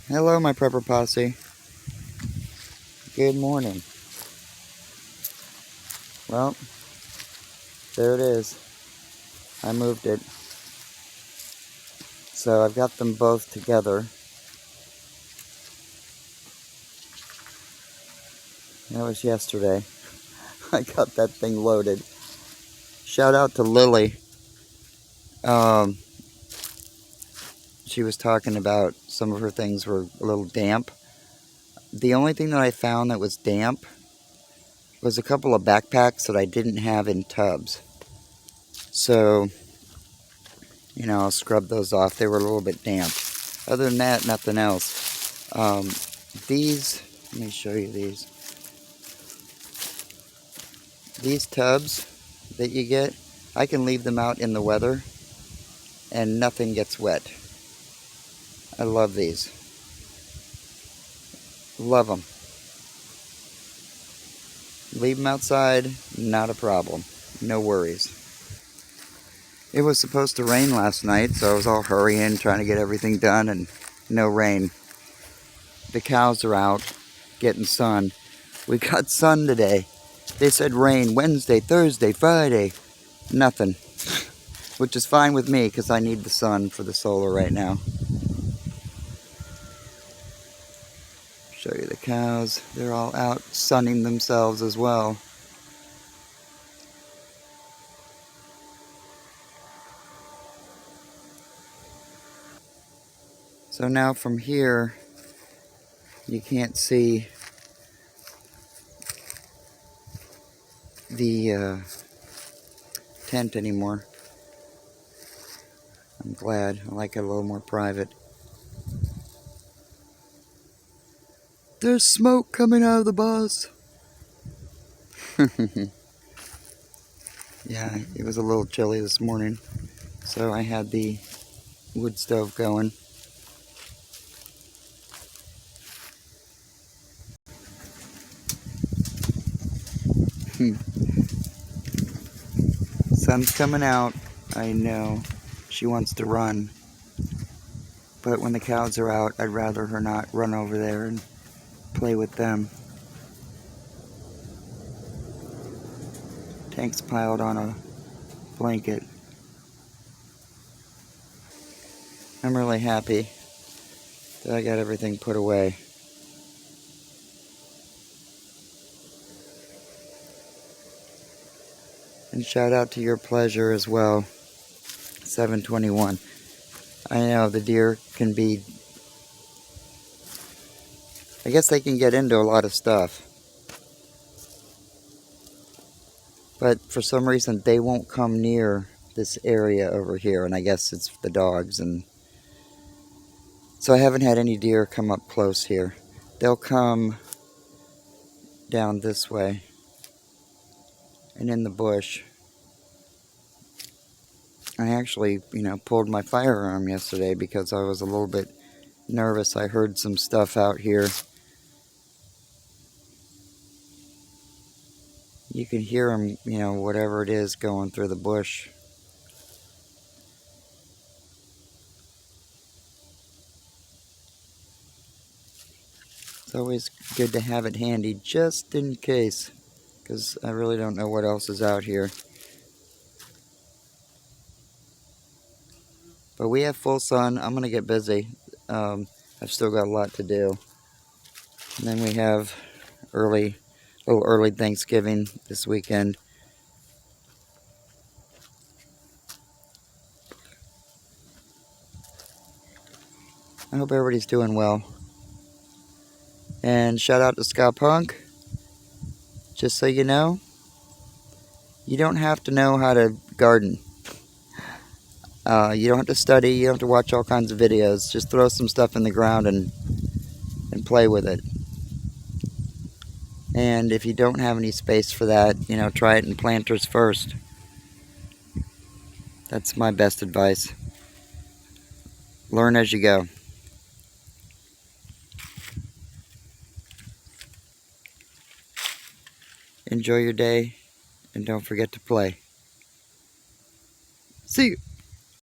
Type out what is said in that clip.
Hello, my prepper posse. Good morning. Well, there it is. I moved it. So I've got them both together. That was yesterday. I got that thing loaded. Shout out to Lily. She was talking about some of her things were a little damp. The only thing that I found that was damp was a couple of backpacks that I didn't have in tubs. So, I'll scrub those off. They were a little bit damp. Other than that, nothing else. Let me show you these. These tubs that you get, I can leave them out in the weather and nothing gets wet. I love these. Love them. Leave them outside, not a problem. No worries. It was supposed to rain last night, so I was all hurrying, trying to get everything done, and no rain. The cows are out, getting sun. We got sun today. They said rain Wednesday, Thursday, Friday. Nothing. Which is fine with me, because I need the sun for the solar right now. Show you the cows. They're all out sunning themselves as well. So now from here, you can't see the tent anymore. I'm glad. I like it a little more private. There's smoke coming out of the bus. Yeah, it was a little chilly this morning, so I had the wood stove going. Sun's coming out. I know she wants to run, but when the cows are out, I'd rather her not run over there and play with them. Tank's piled on a blanket. I'm really happy that I got everything put away. And shout out to your pleasure as well, 721. I know the deer can be, I guess they can get into a lot of stuff. But for some reason they won't come near this area over here, and I guess it's the dogs. And so I haven't had any deer come up close here. They'll come down this way and in the bush. I actually, pulled my firearm yesterday because I was a little bit nervous. I heard some stuff out here. You can hear them, whatever it is going through the bush. It's always good to have it handy just in case, because I really don't know what else is out here. But we have full sun. I'm going to get busy. I've still got a lot to do. And then we have early Thanksgiving this weekend. I hope everybody's doing well. And shout out to Scott Punk. Just so you know, you don't have to know how to garden. You don't have to study. You don't have to watch all kinds of videos. Just throw some stuff in the ground and play with it. And if you don't have any space for that, try it in planters first. That's my best advice. Learn as you go. Enjoy your day, and don't forget to play. See you.